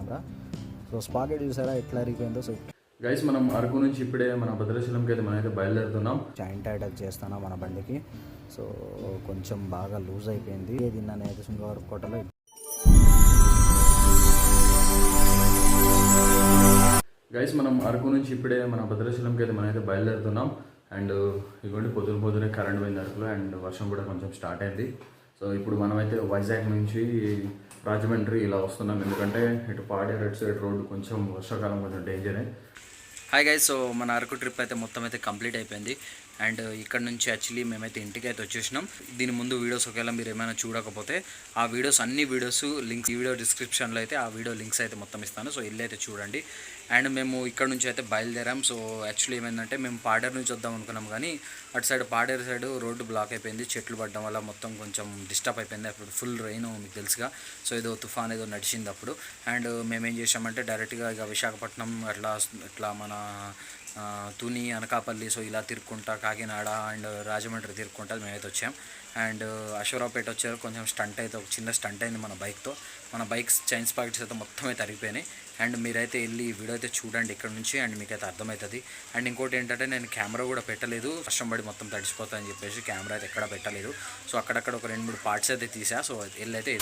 Camera. So sprocket చూసారా ఎట్లా అరిగిపోయిందో. So guys మనం అరకు నుంచి ఇప్పుడే మన భద్రాచలంకి అయితే మనమైతే బయలుదేరుతున్నాం. జాయింట్ అటాచ్ చేస్తాను మన బండికి. సో కొంచెం బాగా లూజ్ అయిపోయింది. దీన్ని అనేది శృంగవరపు కోటలో. గైస్ మనం అరకు నుంచి ఇప్పుడే మన భద్రాచలంకి అయితే మనమైతే బయలుదేరుతున్నాం. అండ్ ఇదిగోండి పొద్దునే కరెంట్ పోయింది అరకులో. అండ్ వర్షం కూడా కొంచెం స్టార్ట్ అయింది. సో ఇప్పుడు మనమైతే వైజాగ్ నుంచి రాజమండ్రి ఇలా వస్తున్నాం. ఎందుకంటే ఇటు పాడేరు అటు సైడ్ రోడ్డు కొంచెం వర్షాకాలం కొంచెం డేంజరే. హాయ్ గైస్, సో మన అరకు ట్రిప్ అయితే మొత్తం అయితే కంప్లీట్ అయిపోయింది. అండ్ ఇక్కడ నుంచి యాక్చువల్లీ మేమైతే ఇంటికి అయితే వచ్చేసినాం. దీని ముందు వీడియోస్ ఒకవేళ మీరు ఏమైనా చూడకపోతే ఆ వీడియోస్ అన్ని వీడియోస్ లింక్స్ ఈ వీడియో డిస్క్రిప్షన్లో అయితే ఆ వీడియో లింక్స్ అయితే మొత్తం ఇస్తాను. సో ఇల్లు అయితే చూడండి. అండ్ మేము ఇక్కడ నుంచి అయితే బయలుదేరాం. సో యాక్చువల్లీ ఏమైందంటే మేము పాడేరు నుంచి వద్దాం అనుకున్నాం, కానీ అటు side Paderu side road block అయిపోయింది. చెట్లు పడడం వల్ల మొత్తం కొంచెం డిస్టర్బ్ అయిపోయింది. అప్పుడు ఫుల్ రెయిన్ మీకు తెలుసుగా. సో ఏదో తుఫాన్ ఏదో నడిచింది అప్పుడు. అండ్ మేమేం చేసామంటే డైరెక్ట్గా ఇక విశాఖపట్నం అట్లా మన తుని, అనకాపల్లి, సో ఇలా తిరుక్కుంటా కాకినాడ అండ్ రాజమండ్రి తిరుక్కుంటా మేమైతే వచ్చాం. అండ్ అశ్వరావుపేట వచ్చారు. కొంచెం స్టంట్ అయితే ఒక చిన్న స్టంట్ అయింది మన బైక్తో. మన బైక్స్ చైన్ స్పాకెట్స్ అయితే మొత్తం అయితే అరిగిపోయినాయి. అండ్ మీరైతే వెళ్ళి ఈ వీడియో అయితే చూడండి ఇక్కడ నుంచి. అండ్ మీకైతే అర్థమవుతుంది. అండ్ ఇంకోటి ఏంటంటే నేను కెమెరా కూడా పెట్టలేదు, వర్షం పడి మొత్తం తడిసిపోతాయని చెప్పేసి కెమెరా అయితే ఎక్కడ పెట్టలేదు. సో అక్కడక్కడ ఒక 2-3 పార్ట్స్ అయితే తీసా. సో వెళ్ళైతే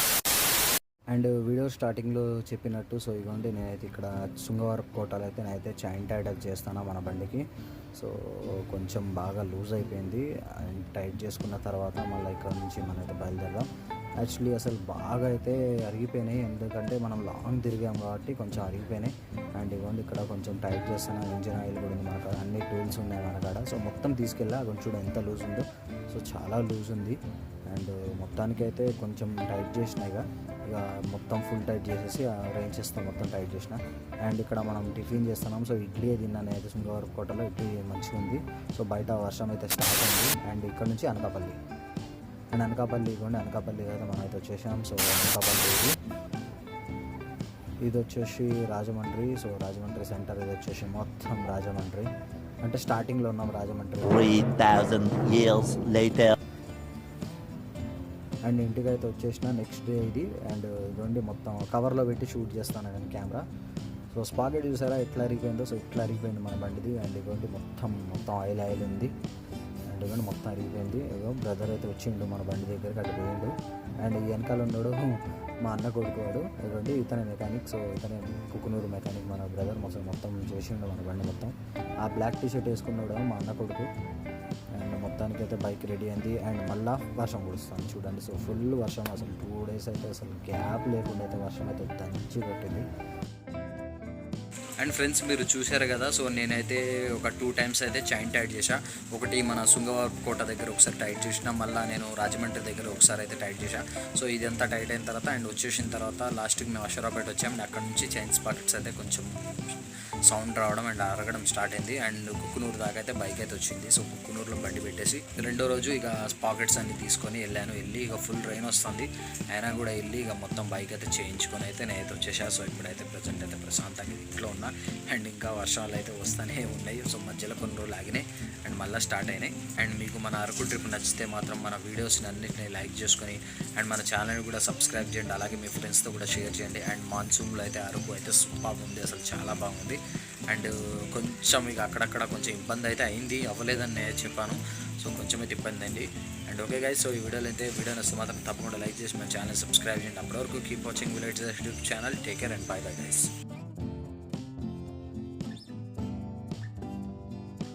అండ్ వీడియో స్టార్టింగ్లో చెప్పినట్టు సో ఇవ్వండి నేనైతే ఇక్కడ శృంగవరపు కోటలో అయితే నేనైతే జాయింట్ అటాచ్ చేస్తాను మన బండికి. సో కొంచెం బాగా లూజ్ అయిపోయింది. అండ్ టైట్ చేసుకున్న తర్వాత మళ్ళీ ఇక్కడ నుంచి మనమైతే బయలుదేరదాం. యాక్చువల్లీ అసలు బాగా అయితే అరిగిపోయినాయి, ఎందుకంటే మనం లాంగ్ తిరిగాం కాబట్టి కొంచెం అరిగిపోయినాయి. అండ్ ఇవ్వండి ఇక్కడ కొంచెం టైట్ చేస్తాను. ఇంజిన్ ఆయిల్ కూడా ఉంది మన కాడ, అన్ని టూల్స్ ఉన్నాయి మన కాడ. సో మొత్తం తీసుకెళ్ళా కొంచెం చూడ ఎంత లూజ్ ఉందో. సో చాలా లూజ్ ఉంది. అండ్ మొత్తానికైతే కొంచెం టైట్ చేసినాయిగా, ఇక మొత్తం ఫుల్ టైట్ చేసేసి అరేంజ్ చేస్తాం, మొత్తం టైట్ చేసిన. అండ్ ఇక్కడ మనం టిఫిన్ చేస్తున్నాం. సో ఇడ్లీ తిన్నాను అయితే శృంగవరపు కోటలో. ఇడ్లీ మంచిగా ఉంది. సో బయట వర్షం అయితే స్టార్ట్ అయింది. అండ్ ఇక్కడ నుంచి అనకాపల్లి. అండ్ అనకాపల్లి ఇవ్వండి, అనకాపల్లి అయితే మనం అయితే వచ్చేసాం. సో అనకాపల్లి ఇది వచ్చేసి రాజమండ్రి. సో రాజమండ్రి సెంటర్ ఇది వచ్చేసి మొత్తం రాజమండ్రి, అంటే స్టార్టింగ్లో ఉన్నాం రాజమండ్రి. 3000 years later. అండ్ ఇంటికి అయితే వచ్చేసిన నెక్స్ట్ డే ఇది. అండ్ ఇదిగోండి మొత్తం కవర్లో పెట్టి షూట్ చేస్తాను నేను కెమెరా. సో స్పాకెట్ చూసారా ఎట్లా అరిగిపోయిందో. సో ఇట్లా అరిగిపోయింది మన బండిది. అండ్ ఇదిగోండి మొత్తం ఆయిల్ ఉంది. అండ్ ఇదిగోండి మొత్తం అరిగిపోయింది. ఏదో బ్రదర్ అయితే వచ్చిండు మన బండి దగ్గరికి, అటు పోయిండు. అండ్ ఈ వెనకాల ఉన్నాడు మా అన్న కొడుకువాడు. ఇదిగోండి ఇతనే మెకానిక్. సో ఇతనే కుకునూరు మెకానిక్ మన బ్రదర్. మొత్తం చేసిండు మన బండి మొత్తం. ఆ బ్లాక్ టీషర్ట్ వేసుకున్నాడు మా అన్న కొడుకు. అండ్ మొత్తానికైతే బైక్ రెడీ అయింది. అండ్ మళ్ళీ వర్షం కుడుస్తాను చూడండి. సో ఫుల్ వర్షం, అసలు 2 days అయితే అసలు గ్యాప్ లేకుండా అయితే వర్షం అయితే దంచి కొట్టింది. అండ్ ఫ్రెండ్స్ మీరు చూశారు కదా. సో నేనైతే ఒక 2 times అయితే చైన్ టైట్ చేశా. ఒకటి మన శృంగవరపు కోట దగ్గర ఒకసారి టైట్ చేసిన, మళ్ళీ నేను రాజమండ్రి దగ్గర ఒకసారి అయితే టైట్ చేశా. సో ఇదంతా టైట్ అయిన తర్వాత అండ్ వచ్చేసిన తర్వాత లాస్ట్కి మేము అశ్వరావుపేట వచ్చాము. అండ్ అక్కడ నుంచి చైన్ స్పాకెట్స్ అయితే కొంచెం సౌండ్ రావడం అండ్ అరగడం స్టార్ట్ అయింది. అండ్ కుక్కునూరు దాకా అయితే బైక్ అయితే వచ్చింది. సో కుక్కునూరులో బండి పెట్టేసి రెండో రోజు ఇక పాకెట్స్ అన్ని తీసుకొని వెళ్ళి ఇక ఫుల్ రెయిన్ వస్తుంది అయినా కూడా వెళ్ళి ఇక మొత్తం బైక్ అయితే చేయించుకొని అయితే నేనైతే వచ్చేసా. సో ఇప్పుడైతే ప్రజెంట్ అయితే ప్రశాంతంగా ఇంట్లో ఉన్నా. అండ్ ఇంకా వర్షాలు అయితే వస్తూనే ఉన్నాయి. సో మధ్యలో కొన్ని రోజులు ఆగినాయి అండ్ మళ్ళీ స్టార్ట్ అయినాయి. అండ్ మీకు మన అరకు ట్రిప్ నచ్చితే మాత్రం మన వీడియోస్ని అన్నింటినీ లైక్ చేసుకొని అండ్ మన ఛానల్ కూడా సబ్స్క్రైబ్ చేయండి. అలాగే మీ ఫ్రెండ్స్తో కూడా షేర్ చేయండి. అండ్ మాన్సూన్లో అయితే అరకు అయితే సూపర్ ఉంది, అసలు చాలా బాగుంది. అండ్ కొంచెం ఇక అక్కడక్కడ కొంచెం ఇబ్బంది అయితే అయింది, అవ్వలేదని నేను చెప్పాను. సో కొంచెం అయితే ఇబ్బంది అయింది. అండ్ ఓకే గైస్, సో ఈ వీడియోలో వస్తే మాత్రం తప్పకుండా లైక్ చేసి మన ఛానల్ సబ్స్క్రైబ్ చేయండి. అప్పటివరకు keep watching village YouTube channel. Take care and by bye guys.